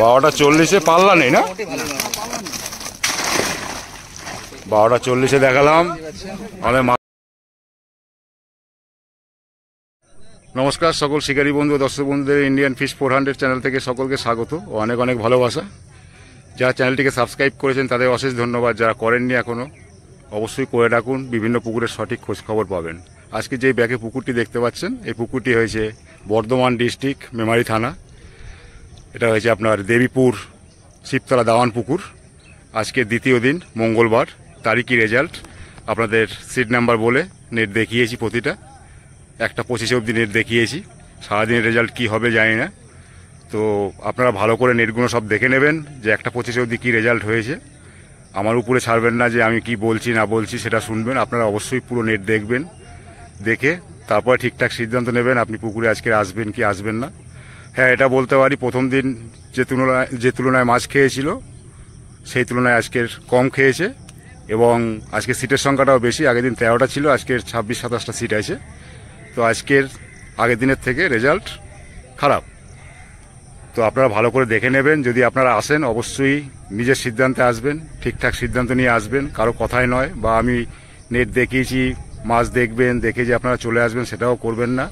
12:40 পাল্লা নেই না, 12:40 দেখালাম আমাদের। নমস্কার সকল শিকারী বন্ধু দর্শক বন্ধুদের, ইন্ডিয়ান ফিশ 400 চ্যানেল থেকে সকলকে স্বাগত ও অনেক অনেক ভালোবাসা। যারা চ্যানেলটিকে সাবস্ক্রাইব করেছেন তাদের অশেষ ধন্যবাদ, যারা করেননি এখনও অবশ্যই করে রাখুন, বিভিন্ন পুকুরের সঠিক খোঁজ খবর পাবেন। আজকে যে ব্যাকে পুকুরটি দেখতে পাচ্ছেন, এই পুকুরটি হয়েছে বর্ধমান ডিস্ট্রিক্ট মেমারি থানা, এটা হয়েছে আপনার দেবীপুর শিবতলা দাওয়ান পুকুর। আজকে দ্বিতীয় দিন মঙ্গলবার, তারিখই রেজাল্ট আপনাদের সিট নাম্বার বলে নেট দেখিয়েছি, প্রতিটা 1:25 অবধি নেট দেখিয়েছি। সারাদিনের রেজাল্ট কী হবে জানি না, তো আপনারা ভালো করে নেটগুলো সব দেখে নেবেন যে 1:25 অবধি কী রেজাল্ট হয়েছে। আমার উপরে ছাড়বেন না যে আমি কি বলছি না বলছি, সেটা শুনবেন। আপনারা অবশ্যই পুরো নেট দেখবেন, দেখে তারপরে ঠিকঠাক সিদ্ধান্ত নেবেন আপনি পুকুরে আজকে আসবেন কি আসবেন না। হ্যাঁ, এটা বলতে পারি প্রথম দিন যে তুলনায় মাছ খেয়েছিল সেই তুলনায় আজকের কম খেয়েছে, এবং আজকে সিটের সংখ্যাটাও বেশি। আগের দিন 13টা ছিল, আজকের 26-27টা সিট আছে। তো আজকের আগের দিনের থেকে রেজাল্ট খারাপ। তো আপনারা ভালো করে দেখে নেবেন। যদি আপনারা আসেন অবশ্যই নিজের সিদ্ধান্তে আসবেন, ঠিকঠাক সিদ্ধান্ত নিয়ে আসবেন, কারো কথায় নয়। বা আমি নেট দেখিয়েছি মাছ দেখবেন, দেখে যে আপনারা চলে আসবেন সেটাও করবেন না।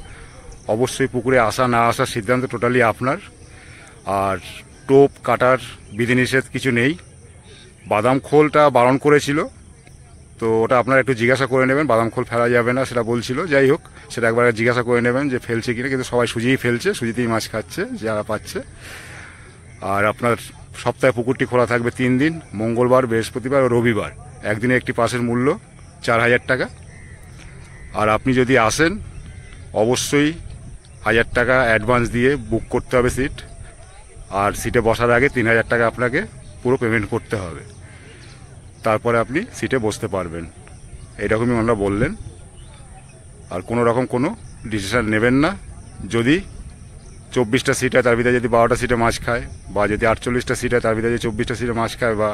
অবশ্যই পুকুরে আসা না আসার সিদ্ধান্ত টোটালি আপনার। আর টোপ কাটার বিধিনিষেধ কিছু নেই। বাদাম খোলটা বারণ করেছিল, তো ওটা আপনারা একটু জিজ্ঞাসা করে নেবেন। বাদাম খোল ফেলা যাবে না সেটা বলছিল, যাই হোক সেটা একবার জিজ্ঞাসা করে নেবেন যে ফেলছে কিনা। কিন্তু সবাই সুজিই ফেলছে, সুজিতেই মাছ খাচ্ছে যারা পাচ্ছে। আর আপনার সপ্তাহে পুকুরটি খোলা থাকবে 3 দিন, মঙ্গলবার, বৃহস্পতিবার ও রবিবার। একদিনে একটি পাসের মূল্য 4000 টাকা। আর আপনি যদি আসেন অবশ্যই 1000 টাকা অ্যাডভান্স দিয়ে বুক করতে হবে সিট। আর সিটে বসার আগে 3000 টাকা আপনাকে পুরো পেমেন্ট করতে হবে, তারপরে আপনি সিটে বসতে পারবেন। এইরকমই ওনারা বললেন। আর কোনো রকম কোনো ডিসিশান নেবেন না। যদি 24টা সিট হয় তার ভিতরে যদি 12টা সিটে মাছ খায়, বা যদি 48টা সিট হয় তার ভিতরে যদি 24টা সিটে মাছ খায়, বা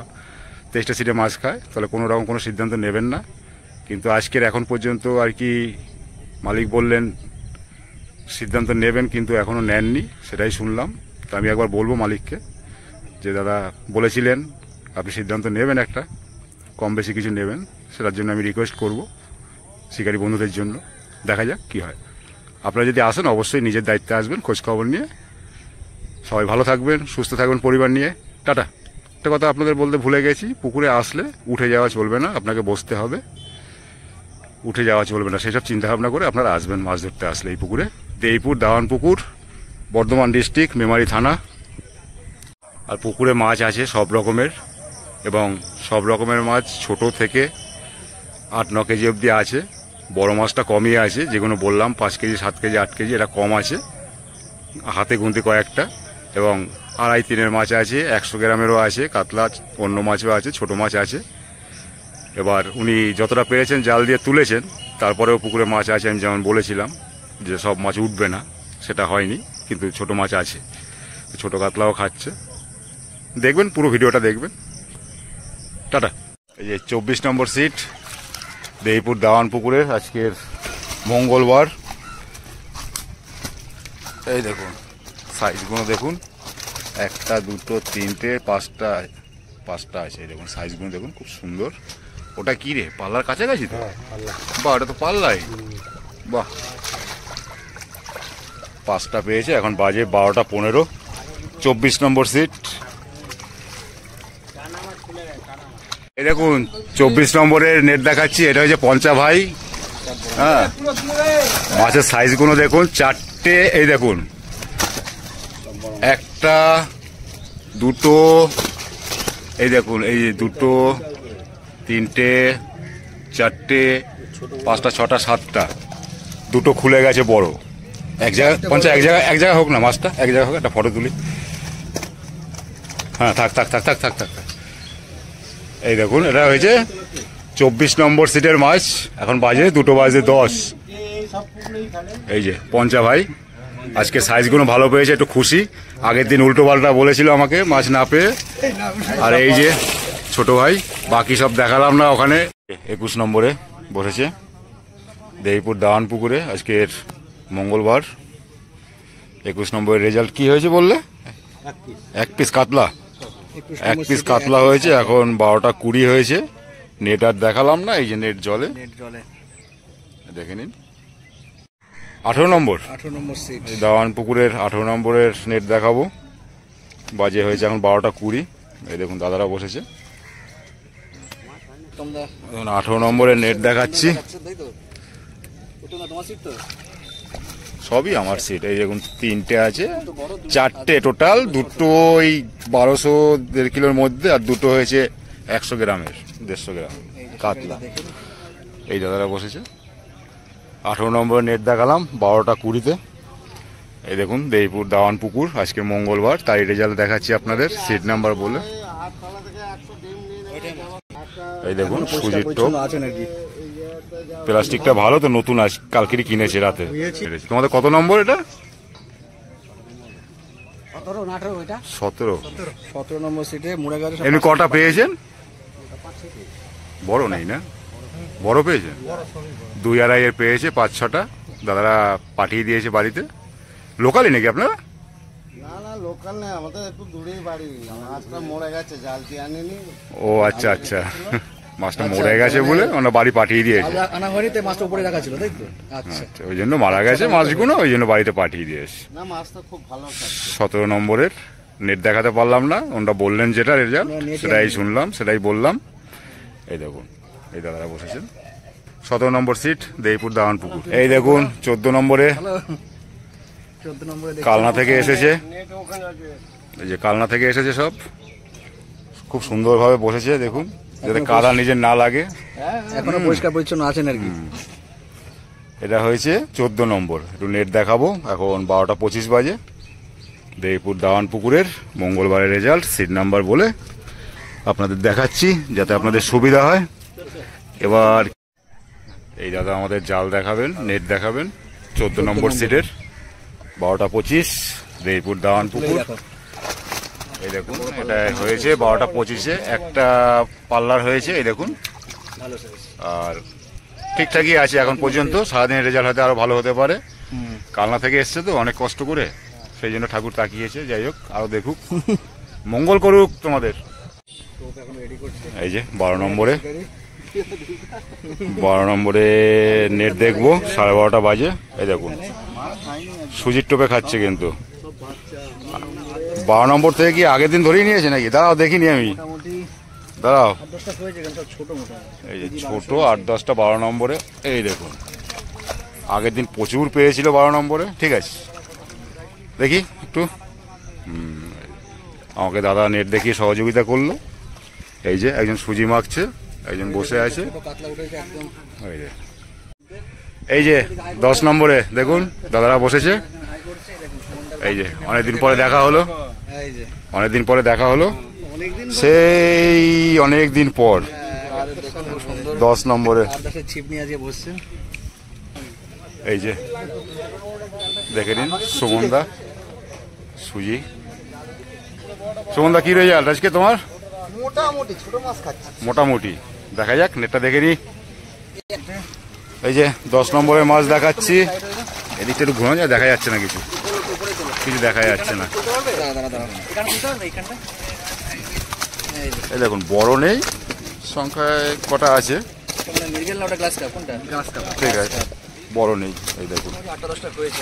23টা সিটে মাছ খায়, তাহলে কোনো রকম কোনো সিদ্ধান্ত নেবেন না। কিন্তু আজকের এখন পর্যন্ত আর কি মালিক বললেন সিদ্ধান্ত নেবেন, কিন্তু এখনও নেননি, সেটাই শুনলাম। তো আমি একবার বলবো মালিককে যে দাদা বলেছিলেন আপনি সিদ্ধান্ত নেবেন, একটা কম বেশি কিছু নেবেন, সেটার জন্য আমি রিকোয়েস্ট করব শিকারী বন্ধুদের জন্য। দেখা যাক কী হয়। আপনারা যদি আসেন অবশ্যই নিজের দায়িত্বে আসবেন, খোঁজখবর নিয়ে। সবাই ভালো থাকবেন, সুস্থ থাকবেন পরিবার নিয়ে। টাটা। একটা কথা আপনাদের বলতে ভুলে গেছি, পুকুরে আসলে উঠে যাওয়া চলবে না, আপনাকে বসতে হবে। উঠে যাওয়া চলবে না, সেসব চিন্তাভাবনা করে আপনারা আসবেন মাছ ধরতে আসলে এই পুকুরে। দেবীপুর দাওয়ান পুকুর, বর্ধমান ডিস্ট্রিক্ট মেমারি থানা। আর পুকুরে মাছ আছে সব রকমের, এবং সব রকমের মাছ ছোট থেকে 8-9 কেজি অবধি আছে। বড় মাছটা কমই আছে, যেগুলো বললাম 5 কেজি 7 কেজি 8 কেজি, এটা কম আছে, হাতে গুনতে কয়েকটা। এবং 2.5-3 মাছ আছে, 100 গ্রামেরও আছে, কাতলা অন্য মাছও আছে, ছোট মাছ আছে। এবার উনি যতটা পেরেছেন জাল দিয়ে তুলেছেন, তারপরেও পুকুরে মাছ আছে। আমি যেমন বলেছিলাম যে সব মাছ উঠবে না, সেটা হয়নি, কিন্তু ছোট মাছ আছে, ছোট কাতলাও খাচ্ছে। দেখবেন, পুরো ভিডিওটা দেখবেন। টাটা। এই যে 24 নম্বর সিট দেবীপুর দাওয়ান পুকুরের, আজকের মঙ্গলবার। এই দেখুন সাইজগুলো দেখুন, 1টা 2টো 3টে 5টা আছে। এই দেখুন সাইজগুলো দেখুন, খুব সুন্দর। ওটা কি রে, পাল্লার কাছাকাছি তো? বাহ, ওটা তো পাল্লাই। বাহ, 5টা পেয়েছে। এখন বাজে 12:15। 24 নম্বর সিট। এই দেখুন 24 নম্বরের নেট দেখাচ্ছি, এটা হচ্ছে পঞ্চা ভাই। হ্যাঁ, মাছের সাইজগুলো দেখুন, 4টে, এই দেখুন 1টা 2টো, এই দেখুন এই 2টো 3টে 4টে 5টা 6টা 7টা, 2টো খুলে গেছে বড়। এক জায়গায় পঞ্চা, এক জায়গায় হোক না মাছটা, এক জায়গায় হোক, একটা ফটো তুলি। হ্যাঁ, থাক থাক থাক থাক থাক থাক। এই দেখুন এটা হয়েছে 24 নম্বর সিটের মাছ। এখন বাজে 2:10। এই যে পঞ্চা ভাই আজকে সাইজগুলো ভালো পেয়েছে, একটু খুশি। আগের দিন উল্টো পাল্টা বলেছিল আমাকে মাছ না পেয়ে। আর এই যে ছোট ভাই, বাকি সব দেখালাম না। ওখানে 21 নম্বরে বসেছে দেবীপুর দাওয়ান পুকুরে। আজকের মঙ্গলবার। 21 নম্বরের রেজাল্ট কি হয়েছে বললে? এক পিস কাতলা, এক পিস কাতলা হয়েছে। এখন 12:20 হয়েছে। নেট আর দেখালাম না, এই যে নেট জলে দেখে নিন। 18 নম্বর দাওয়ান পুকুরের 18 নম্বরের নেট দেখাবো। বাজে হয়েছে এখন 12:20। এই দেখুন দাদারা বসেছে। 18 নম্বরের নেট দেখাচ্ছি। সবই আমার সিট। এই দেখুন 3টে আছে, 4টে টোটাল। দুটো ওই 1200-1.5 কিলোর মধ্যে, আর দুটো হয়েছে 100 গ্রামের, 150 গ্রাম কাতলা। এই দাদারা বসেছে। 18 নম্বরের নেট দেখালাম 12:20-তে। এই দেখুন দেইপুর দাওয়ান পুকুর, আজকে মঙ্গলবার, তাই রেজাল্ট দেখাচ্ছি আপনাদের সিট নাম্বার বলে। এই দেখুন সুজির টোপ, প্লাস্টিকটা ভালো তো, নতুন কালকেরই কিনেছে রাতে। তোমাদের কত নম্বর এটা? 17 নম্বর সিটে মুড়ে গেছে। এমনি কটা পেয়েছেন? বড় নেই না? বড় পেয়েছেন? 2-2.5 এর পেয়েছে 5-6টা। দাদারা পাঠিয়ে দিয়েছে বাড়িতে। লোকালই নাকি আপনারা? না না, লোকাল নেই, আমাদের একটু দূরেই বাড়ি। মাছটা মরে গেছে, জালতি আনেনি। ও আচ্ছা আচ্ছা, মাছটা মরে গেছে বলে ওরা বাড়ি পাঠিয়ে দিয়েছে। আনাঘরিতে মাছটা উপরে রাখা ছিল, তাই তো? আচ্ছা, ওই জন্য মারা গেছে মাছগুলো, ওই জন্য বাড়িতে পাঠিয়ে দিয়েছে। না, মাছটা খুব ভালো। 17 নম্বরের নেট দেখাতে পারলাম না, ওনারা বললেন যেটা রেজাল্ট সেটাই শুনলাম, সেটাই বললাম। এই দেখুন এই দাদারা বসেছেন। 17 নম্বর সিট দেইপুর দাওয়ান পুকুর। এই দেখুন 14 নম্বরে কালনা থেকে এসেছে। এই যে কালনা থেকে এসেছে, সব খুব সুন্দরভাবে বসেছে। দেখুন যাতে কাদা নিজের না লাগে, এখনো পরিষ্কার পরিচ্ছন্ন আছেন আর কি। এটা হয়েছে 14 নম্বর। একটু নেট দেখাবো। এখন 12:25 বাজে। দেইপুর দাওয়ান পুকুরের মঙ্গলবারের রেজাল্ট সিট নাম্বার বলে আপনাদের দেখাচ্ছি, যাতে আপনাদের সুবিধা হয়। এবার এই দাদা আমাদের জাল দেখাবেন, নেট দেখাবেন 14 নম্বর সিটের। 12:25 দেইপুর দাওয়ান পুকুর। এই দেখুন এটা হয়েছে 12:25-এ। একটা পাল্লার হয়েছে, এই দেখুন। আর ঠিকঠাকই আছে এখন পর্যন্ত। সারাদিনের রেজাল্ট হয়তো আরো ভালো হতে পারে। কালনা থেকে এসছে তো অনেক কষ্ট করে, সেই জন্য ঠাকুর তাকিয়েছে। যাই হোক, আরো দেখুক, মঙ্গল করুক তোমাদের। এই যে 12 নম্বরে, 12 নম্বরে নেট দেখবো। 12:30 বাজে। এই দেখুন সুজির টোপে খাচ্ছে কিন্তু। 12 নম্বর থেকে কি আগের দিন ধরেই নিয়েছে নাকি? দাঁড়াও দেখিনি আমি, দাঁড়াও। এই যে ছোট 8-10টা 12 নম্বরে। এই দেখুন আগের দিন প্রচুর পেয়েছিল 12 নম্বরে। ঠিক আছে, দেখি একটু। আমাকে দাদা নেট দেখিয়ে সহযোগিতা করলো। এই যে একজন সুজি মাখছে, একজন বসে আছে। এই যে 10 নম্বরে দেখুন দাদারা বসেছে। এই যে অনেকদিন পরে দেখা হলো, অনেকদিন পরে দেখা হলো, সেই অনেকদিন পর 10 নম্বরে। এই যে দেখে নিন সুমনদা, সুজি। সুমনদা কি রেজাল্ট আজকে তোমার? মোটামুটি ছোট মাছ খাচ্ছি। মোটামুটি দেখা যাক, নেটটা দেখে নি। এই যে 10 নম্বরের মাছ দেখাচ্ছি। এদিকটা একটু ঘুরে যায়, দেখা যাচ্ছে না, কিছু কিছু দেখা যাচ্ছে না। এই দেখুন বড় নেই, সংখ্যায় কটা আছে ঠিক আছে, বড় নেই। এই দেখুন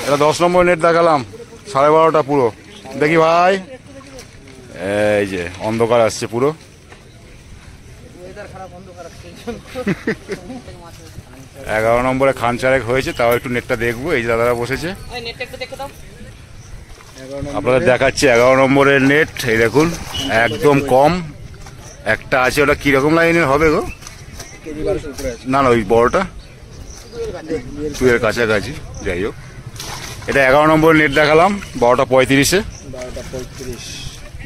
এটা 10 নম্বর নেট দেখালাম, 12:30 পুরো। দেখি ভাই, এই যে অন্ধকার আসছে পুরো। 11 নম্বরে খান চারেক হয়েছে, তাও একটু নেটটা দেখবো। এই যে দাদারা বসেছে, আপনাদের দেখাচ্ছি 11 নম্বরের নেট। এই দেখুন একদম কম একটা আছে, ওটা কিরকম লাইনের হবে গো? না না, ওই বড়টা 2 এর কাছাকাছি। যাই হোক, এটা 11 নম্বরের নেট দেখালাম 12:35-এ।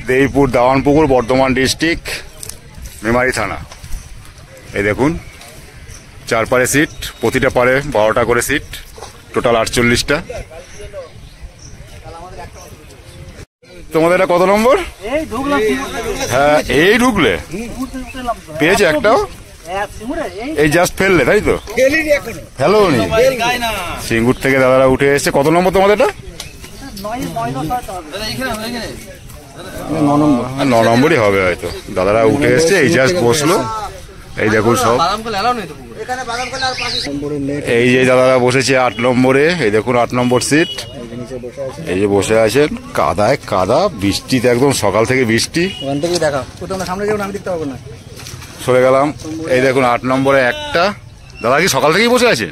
দেইপুর দাওয়ান পুকুর, বর্ধমান ডিস্ট্রিক্ট, মেমারি থানা। এই দেখুন 4 পারে সিট, প্রতিটা পারে 12টা করে সিট, টোটাল 48টা। তোমাদের এটা কত নম্বর? হ্যাঁ এই ঢুকলে পেয়েছে একটাও, এই জাস্ট ফেললে তাই তো? হ্যালো নি সিঙ্গুর থেকে দাদারা উঠে এসছে। কত নম্বর তোমাদের এটা? ন নম্বরই হবে হয়তো। দাদারা উঠে এসছে, এই জাস্ট বসলো। এই দেখুন সব, এই যে দাদারা বসেছে 8 নম্বরে। এই দেখুন 8 নম্বর সিট, এই যে বসে আছেন। কাদায় কাদা, বৃষ্টিতে একদম সকাল থেকে বৃষ্টি। সরে গেলাম। এই দেখুন 8 নম্বরে একটা দাদা কি সকাল থেকেই বসে আছে?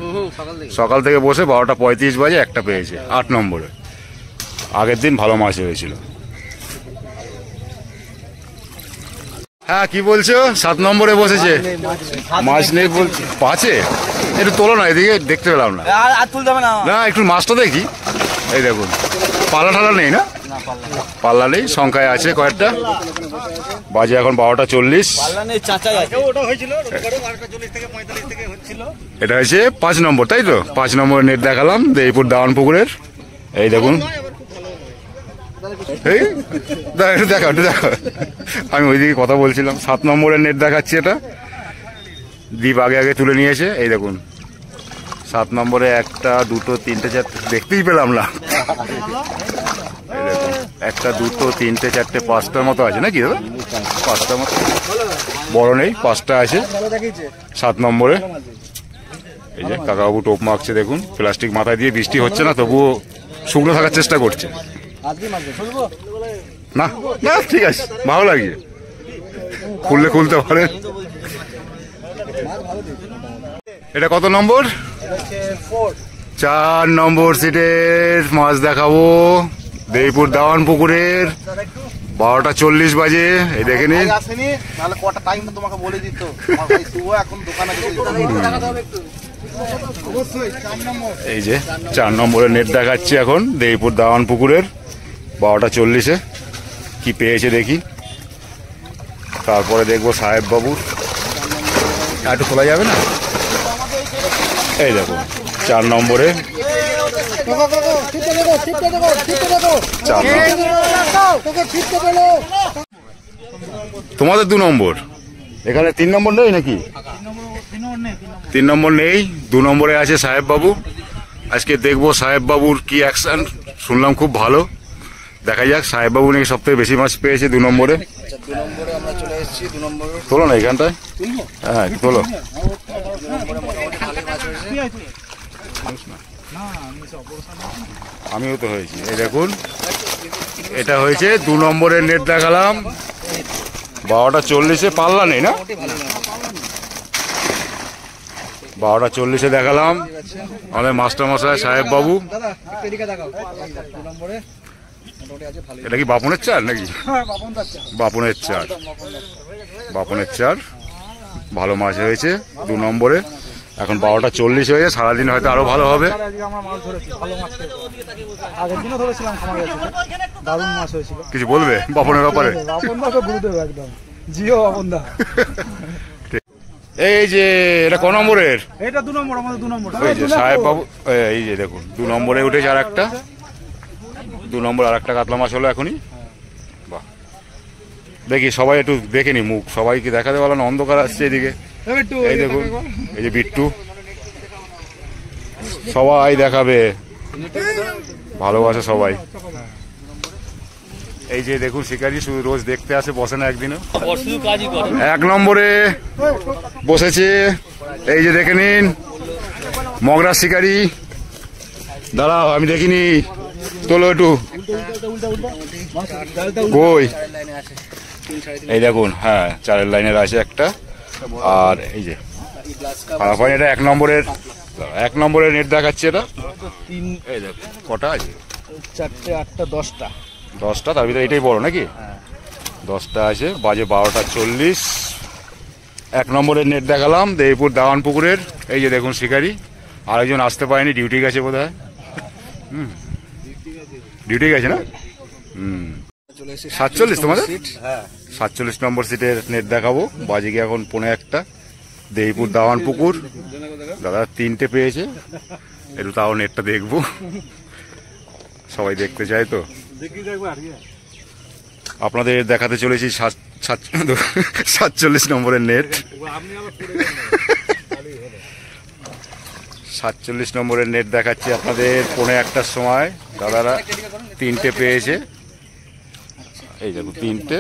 সকাল থেকে বসে 12:35 বাজে একটা পেয়েছে 8 নম্বরে। আগের দিন ভালো মাছ হয়েছিল। হ্যাঁ, কি বলছো? 7 নম্বরে বসেছে, মাছ নেই বলছে। পাচ্ছে একটু তোলো না, এদিকে দেখতে পেলাম না। না, একটু মাছটা দেখি। এই দেখুন, পাল্লা ঠালা নেই না? পাল্লা নেই, সংখ্যায় আছে কয়েকটা। বাজে এখন 12:40। এটা হয়েছে 5 নম্বর, তাই তো? 5 নম্বরের নেট দেখালাম দেইপুর দাওয়ান পুকুরের। এই দেখুন, এই একটু দেখো, একটু দেখো। আমি ওইদিকে কথা বলছিলাম। 7 নম্বরের নেট দেখাচ্ছি। এটা দ্বীপ আগে আগে তুলে নিয়েছে। এই দেখুন 7 নম্বরে 1, 2, 3, 4 দেখতেই পেলাম না। এই দেখুন 1, 2, 3, 4, 5টার মতো আছে নাকি দাদা? 5টার মতো, বড় নেই, 5টা আছে 7 নম্বরে। এই যে কাকাবাবু টোপ মারছে দেখুন, প্লাস্টিক মাথায় দিয়ে। বৃষ্টি হচ্ছে না, তবুও শুকনো থাকার চেষ্টা করছে। না না, ঠিক আছে, ভালো লাগছে। খুললে খুলতে পারে। এটা কত নম্বর? 4 নম্বর সিটের মাছ দেখাবো দেইপুর দাওয়ান পুকুরের। 12:40 বাজে। এই দেখে নিন। এই যে 4 নম্বরের নেট দেখাচ্ছি এখন দেইপুর দাওয়ান পুকুরের। 12:40-এ কি পেয়েছে দেখি, তারপরে দেখবো সাহেব বাবুর। একটু খোলা যাবে না? এই দেখুন 4 নম্বরে। তোমাদের 2 নম্বর, এখানে 3 নম্বর নেই নাকি? 3 নম্বর নেই, 2 নম্বরে আছে সাহেব বাবু। আজকে দেখবো সাহেব বাবুর কি অ্যাকশন। শুনলাম খুব ভালো, দেখা যাক। সাহেব বাবু নাকি সব থেকে বেশি মাছ পেয়েছে 2 নম্বরে। তোলো না এখানটায়, হ্যাঁ তোলো। আমিও তো হয়েছি। এই দেখুন, এটা হয়েছে 2 নম্বরের নেট দেখালাম। 12:40-এ পাল্লা নেই না? 12:40-এ দেখালাম আমাদের মাস্টার মশাই সাহেব বাবু। এটা কি বাপনের চার নাকি? বাপনের চার, বাপনের চার। ভালো মাছ হয়েছে 2 নম্বরে। এখন 12:40 হয়েছে, সারাদিন হয়তো আরো ভালো হবে। কিছু বলবে বাপনের ব্যাপারে? এই যে এটা ক নম্বরের? এটা 2 নম্বর, আমাদের 2 নম্বর। এই যে সাহেব বাবু, এই যে দেখুন 2 নম্বরে উঠেছে আর একটা। 2 নম্বর আর একটা কাতলা মাছ হলো এখনই। বাহ, দেখি সবাই একটু দেখে নি মুখ। সবাইকে দেখাতে পারলো না, অন্ধকার আসছে এদিকে। এই দেখুন, এই যে বিট্টু, সবাই দেখাবে, ভালোবাসে সবাই। এই যে দেখুন শিকারি শুধু রোজ দেখতে আসে, বসে না একদিনও। 1 নম্বরে বসেছে, এই যে দেখে নিন মগরার শিকারি। দাঁড়াও আমি দেখিনি, তোলো একটু। কই? এই দেখুন, হ্যাঁ 4-এর লাইনের আছে একটা। আর এই যে খারাপ হয়নি, এটা 1 নম্বরের। 1 নম্বরের নেট দেখাচ্ছে এটা। এই দেখুন কটা আছে, 4টে 8টা 10টা। 10টা, তার ভিতরে এটাই বড় নাকি? 10টা আছে। বাজে 12:40। 1 নম্বরের নেট দেখালাম দেইপুর দাওয়ান পুকুরের। এই যে দেখুন শিকারি। আরেকজন আসতে পারেনি, ডিউটি গেছে বোধ হয়। ডিউটি গেছে না? 47 তোমাদের? 47 নম্বর সিটের নেট দেখাবো। বাজে গিয়ে এখন 1:45। দেইপুর দাওয়ান পুকুর। দাদা 3টে পেয়েছে, একটু তাও নেটটা দেখবো। সবাই দেখতে চায় তো, আপনাদের দেখাতে চলেছি 47 নম্বরের নেট। 47 নম্বরের নেট দেখাচ্ছি আপনাদের 1:45-টার সময়। দাদারা 3টে পেয়েছে। এই দেখুন তিনটে,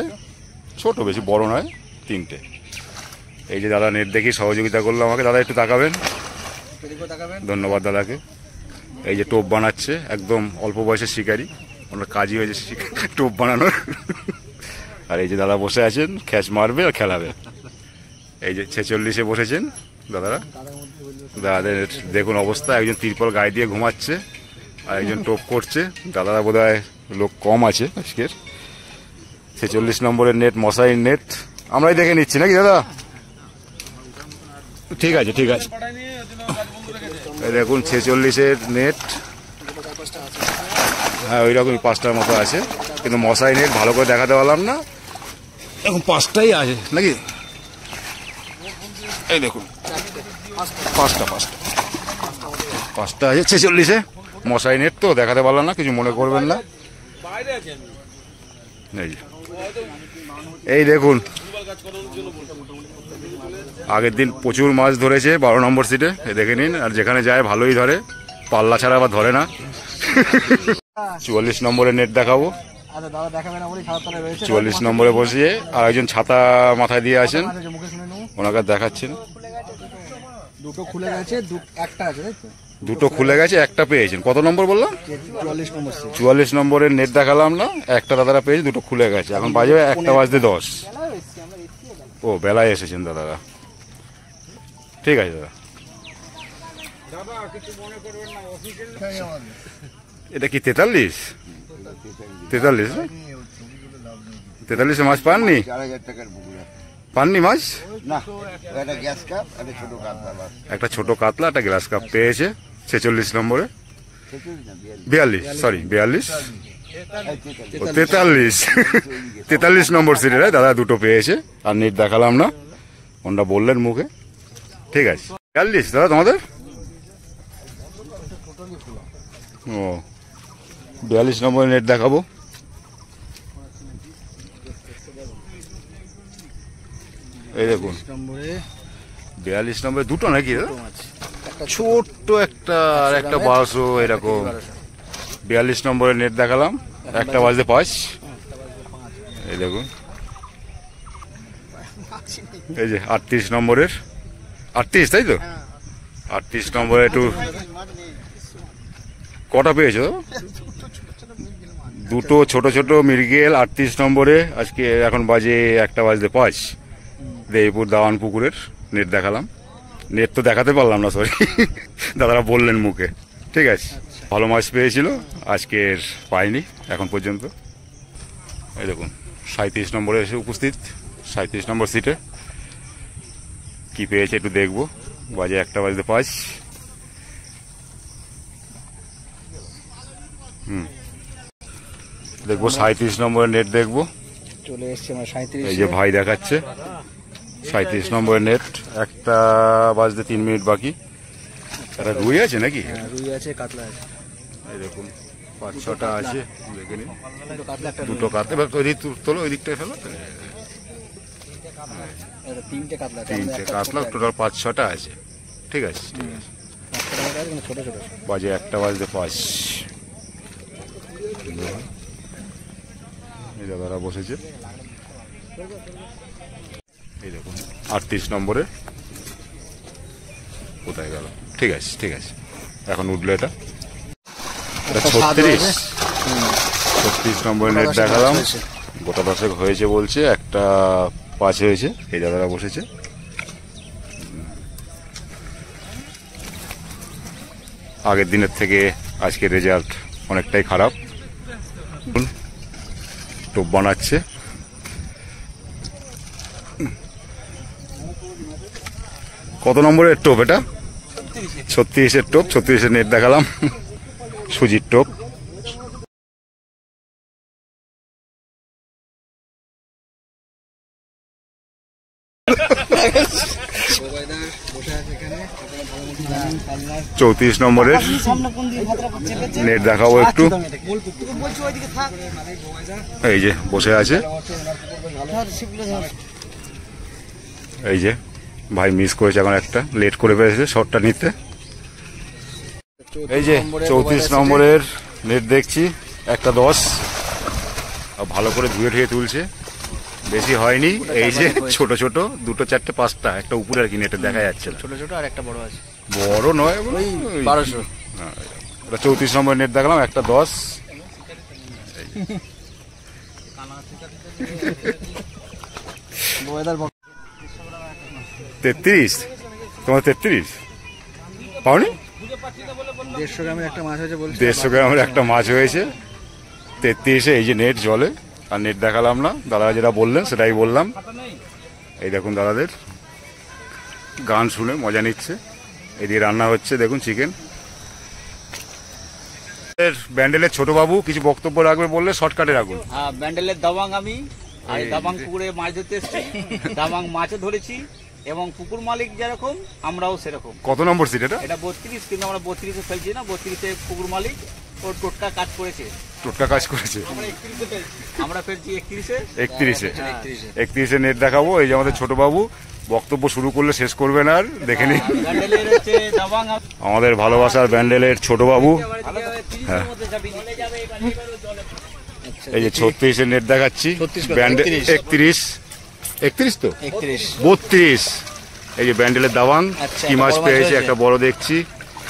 ছোট বেশি বড় নয়, তিনটে। এই যে দাদা নেট দেখি সহযোগিতা করলো আমাকে, দাদা একটু তাকাবেন, ধন্যবাদ দাদাকে। এই যে টোপ বানাচ্ছে, একদম অল্প বয়সের শিকারি, ওনার কাজই হয়েছে টোপ বানানোর। আর এই যে দাদা বসে আছেন, খ্যাচ মারবে আর খেলাবে। এই যে 46-এ বসেছেন দাদারা। দাদাদের দেখুন অবস্থা, একজন তিরপল গায়ে দিয়ে ঘুমাচ্ছে আর একজন টোপ করছে। দাদারা বোধহয় লোক কম আছে আজকের। 46 নম্বরের নেট, মশারির নেট আমরাই দেখে নিচ্ছি নাকি দাদা? ঠিক আছে ঠিক আছে। এই দেখুন 46-এর নেট, হ্যাঁ ওই রকমই 5টার মতো আছে, কিন্তু মশারি নেট ভালো করে দেখাতে পারলাম না, এখন 5টাই আছে নাকি? এই দেখুন 5টা আছে 46-এ মশারি নেট, তো দেখাতে পারলাম না, কিছু মনে করবেন না। এই দেখুন আগের দিন প্রচুর মাছ ধরেছে 12 নম্বর সিটে, দেখে নিন। আর যেখানে যায় ভালোই ধরে, পাল্লা ছাড়া আবার ধরে না। 44 নম্বরের নেট দেখাবো, 44 নম্বরে বসিয়ে আর একজন ছাতা মাথায় দিয়ে আছেন, ওনাকে দেখাচ্ছেন। দুটো খুলে গেছে, একটা আছে, তাই তো? দুটো খুলে গেছে, একটা পেয়েছেন। কত নম্বর বললাম? 44 নম্বর। 44 নম্বরের নেট দেখালাম না, একটা দাদারা পেয়েছে, দুটো খুলে গেছে। এখন বাজে 1:10। ও বেলায় এসেছেন দাদারা, ঠিক আছে দাদা। এটা কি 43? 43-এ মাছ পাননি? 4,000 টাকার পুকুর পাননি মাছ? না, একটা গ্যাস কাপ, একটা ছোট কাতলা, একটা ছোট কাতলা, একটা গ্লাস কাপ পেয়েছে 46 নম্বরে। 42, সরি 42, 43 নম্বর সিটে দাদা দুটো পেয়েছে। আর নেট দেখালাম না, ওনারা বললেন মুখে, ঠিক আছে। 42 দাদা তোমাদের? ও 42 নম্বরে নেট দেখাবো। এই দেখুন 42 নম্বরে দুটো নাকি দাদা? ছোট্ট একটা আর একটা 1200 এরকম। 42 নম্বরের নেট দেখালাম, 1:05। এই দেখুন এই যে 38 নম্বরের, 38 তাই তো? 38 নম্বরে একটু কটা পেয়েছো? দুটো ছোট ছোট মৃগেল 38 নম্বরে। আজকে এখন বাজে 1:05। দেবপুর দাওয়ান পুকুরের নেট দেখালাম। নেট তো দেখাতে পারলাম না, সরি, দাদারা বললেন মুখে, ঠিক আছে। ভালো মাছ পেয়েছিল, আজকের পাইনি এখন পর্যন্ত। এই দেখুন 37 নম্বরে এসে উপস্থিত, 37 নম্বর সিটে। কি পেয়েছে একটু দেখবো, বাজে 1:05। দেখবো 37 নম্বরের নেট দেখবো। চলে এসছে আমার 37। এই যে ভাই দেখাচ্ছে 37 নম্বরের নেট, 1:03 বাকি। একটা রুই আছে নাকি? রুই আছে, কাতলা আছে। এই দেখুন 5-6টা আছে, দেখে নিন। দুটো কাতলা, একটা দুটো কাতলা, এবার ওই দিক তোলো, ওই দিকটায় ফেলো। তিনটে কাতলা, 3টে কাতলা, টোটাল 5-6টা আছে, ঠিক আছে ঠিক আছে। ছোট ছোট। বাজে 1:05। এই দাদারা বসেছে, এই দেখুন 38 নম্বরে। কোথায় গেল? ঠিক আছে ঠিক আছে, এখন উঠলো এটা 36 নম্বরের নেট দেখালাম। গোটা 10 হয়েছে বলছে, 1:05 হয়েছে। এই দাদারা বসেছে। আগের দিনের থেকে আজকের রেজাল্ট অনেকটাই খারাপ। টোপ বানাচ্ছে, কত নম্বরের টোপ এটা? 36-এর টোপ, 36-এর নেট দেখালাম, সুজির টোপ। চৌত্রিশ নম্বরের নেট দেখাবো একটু। এই যে বসে আছে, এই যে ভাই মিস করেছে, এখন একটা লেট করে পেয়েছে শটটা নিতে। এই যে 34 নম্বরের নেট দেখছি, 1:10। আর ভালো করে ধুয়ে ঠুয়ে তুলছে, বেশি হয়নি। এই যে ছোট ছোট দুটো চারটে পাঁচটা, একটা উপরে আর কি নেটে দেখা যাচ্ছে না। ছোট ছোট আর একটা বড় আছে, বড় নয়, ওই 1200। হ্যাঁ, এটা 34 নম্বর নেট দেখালাম, একটা 10। ওয়েদার 33, তোমার 33 পাওনি? 150 গ্রামের একটা মাছ হয়েছে বলছে। 150 গ্রামের একটা মাছ হয়েছে 33-এ। এই যে নেট জলে, আর নেট দেখালাম না, দাদারা যেটা বললেন সেটাই বললাম। এই দেখুন দাদাদের গান শুনে মজা নিচ্ছে। এদিকে রান্না হচ্ছে, দেখুন চিকেন। ব্যান্ডেলের ছোট বাবু কিছু বক্তব্য রাখবে বললে শর্টকাটে রাখুন। হ্যাঁ, ব্যান্ডেলের দাবাং আমি, আর এই দাবাং পুকুরে মাছ ধরতে এসেছি। দাবাং মাছও ধরেছি, এবং পুকুর মালিক যেরকম আমরাও সেরকম। কত নম্বর সিট এটা? এটা 32, কিন্তু আমরা 32-এ ফেলছি না। 32-এ পুকুর মালিক ওর টোটকা কাজ করেছে, টোটকা কাজ করেছে। আমরা 31-এ ফেলছি। আমরা ফেলছি 31-এ। 31-এ নেট দেখাবো। এই যে আমাদের ছোট বাবু বক্তব্য শুরু করলে শেষ করবেন আর, দেখে নিন। ব্যান্ডেলের হচ্ছে দাবাং। আমাদের ভালোবাসার ব্যান্ডেলের ছোট বাবু। হ্যাঁ, এই যে 36-এ নেট দেখাচ্ছি। 36 ব্যান্ডেল 31 তো 32। এই যে ব্যান্ডেলের দাবাং আচ্ছা, কি একটা মাছ বড় মাছ পেয়েছে, হয়েছে। একটা বড় দেখছি।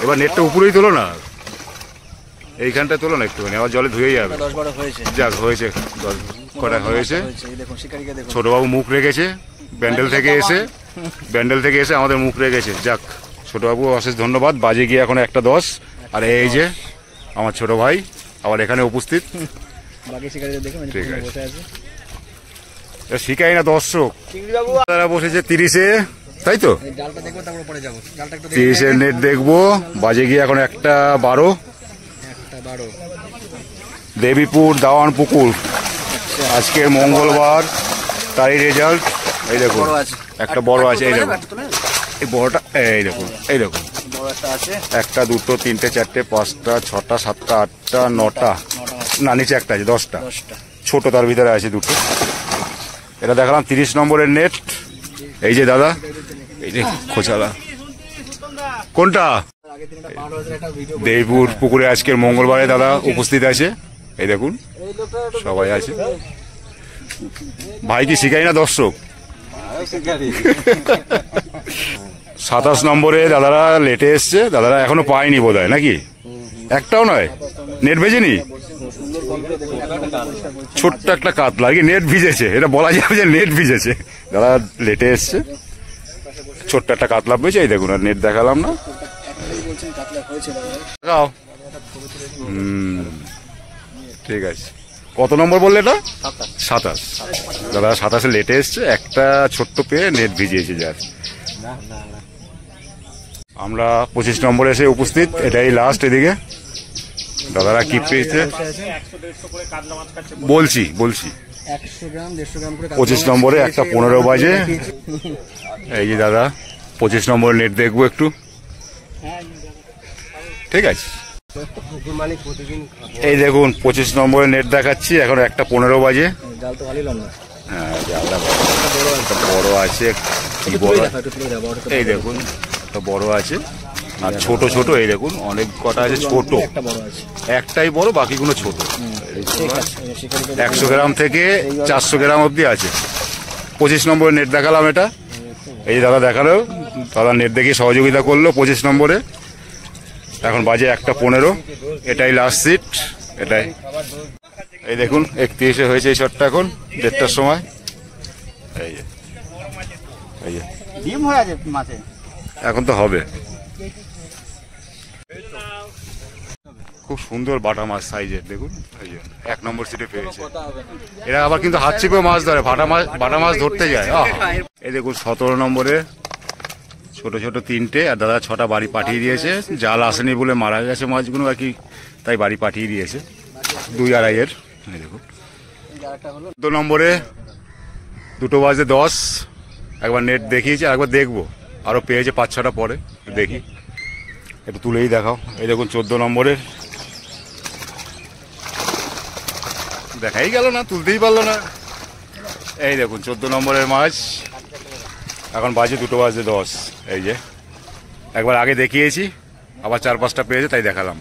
এবার নেটটা উপরেই তোলো না, এইখানটা তোলো না একটুখানি, আবার জলে ধুয়ে যাবে। 10-12 হয়েছে। যাক হয়েছে, কটা হয়েছে। এই দেখুন শিকারিকে দেখুন। ছোটবাবু মুখ রেখেছে ব্যান্ডেল থেকে এসে আমাদের মুখ রেখেছে। যাক, ছোটবাবু অশেষ ধন্যবাদ। বাজে গিয়ে এখন একটা 10। আর এই যে আমার ছোট ভাই আবার এখানে উপস্থিত। বাকি শিকারিদের দেখুন, ঠিক আছে। বসে আছে। এটা শিখাই না দর্শক, তারা বসেছে 30-এ, তাই তো? এই জালটা দেখবো, তারপর পরে যাবো। জালটা একটু 30-এর নেট দেখবো। বাজে গিয়ে এখন একটা 12। একটা 12। দেবীপুর দাওয়ান পুকুর, আজকের মঙ্গলবার, তারই রেজাল্ট। এই দেখুন বড় আছে। একটা বড় আছে, এই দেখুন এই বড়টা, এই দেখুন এই দেখুন। বড় একটা আছে। একটা, দুটো, তিনটে, চারটে, পাঁচটা, ছটা, সাতটা, আটটা, নটা, না নিচে একটা আছে, 10টা। 10টা। ছোট তার ভিতরে আছে দুটো। এটা দেখালাম 30 নম্বরের নেট। এই যে দাদা, এই যে খোঁচালা, কোনটা? আগের দিন একটা 12,000 একটা ভিডিও। দেবীপুর পুকুরে আজকের মঙ্গলবারে দাদা উপস্থিত আছে। এই দেখুন সবাই আছে। ভাই কি শিখাই না দর্শক? 27 নম্বরে দাদারা লেটে এসছে। দাদারা এখনো পায়নি বোধহয়, নাকি? একটাও নয়, নেট ভেজেনি। ছোট্ট একটা কাতলা আর কি, নেট ভিজেছে, এটা বলা যাবে যে নেট ভিজেছে। দাদা লেটে এসছে, ছোট্ট একটা কাতলা পেয়েছে। এই দেখুন, আর নেট দেখালাম না, দেখাও। ঠিক আছে। কত নম্বর বললে এটা? 27। দাদা 27-এ লেটে এসছে, একটা ছোট্ট পেয়ে নেট ভিজিয়েছে যার। আমরা 25 নম্বরে এসে উপস্থিত, এটাই লাস্ট। এদিকে দাদারা কি পেয়েছে বলছি 100 গ্রাম 150 গ্রাম করে। 25 নম্বরে একটা 15 বাজে। এই যে দাদা 25 নম্বরের নেট দেখবো একটু, ঠিক আছে? এই দেখুন 25 নম্বরের নেট দেখাচ্ছি, এখন একটা 15 বাজে। জাল তো ভালোই লম্বা। হ্যাঁ, জালটা একটা বড় আছে, কি বড়, এই দেখুন একটা বড় আছে, আর ছোট ছোট এই দেখুন অনেক কটা আছে ছোট। একটা বড় আছে। একটাই বড়, বাকিগুলো ছোট। ঠিক আছে। শিকারিকে 100 গ্রাম থেকে 400 গ্রাম অবধি আছে। 25 নম্বরের নেট দেখালাম এটা। এই যে দাদা দেখালো, দাদা নেট দেখে সহযোগিতা করলো 25 নম্বরে। এখন বাজে একটা 15, এটাই লাস্ট সিট। এটাই, এই দেখুন 31-এ হয়েছে এই শটটা, এখন 1:30টার সময়। এই যে এই যে ডিম হয়ে আছে মাছে। এখন তো হবে। খুব সুন্দর বাটা মাছ সাইজের, দেখুন এই যে 1 নম্বর সিটে পেয়েছে। এরা আবার কিন্তু হাত চিপে মাছ ধরে, বাটা মাছ ধরতে যায়। এই দেখুন 17 নম্বরে ছোট ছোট 3টে, আর দাদা 6টা বাড়ি পাঠিয়ে দিয়েছে। জাল আসেনি বলে মারা গেছে মাছগুলো আর কি, তাই বাড়ি পাঠিয়ে দিয়েছে 2-2.5-এর। এই দেখুন 2 নম্বরে 2 বাজে 10। একবার নেট দেখিয়েছে, একবার দেখবো, আরো পেয়েছে 5-6টা পরে, দেখি একটু তুলেই দেখাও। এই দেখুন 14 নম্বরের, দেখাই গেল না, তুলতেই পারলো না। এই দেখুন 14 নম্বরের মাছ, এখন বাজে 2 বাজে 10। এই যে একবার আগে দেখিয়েছি, আবার 4-5টা পেয়েছে, তাই দেখালাম।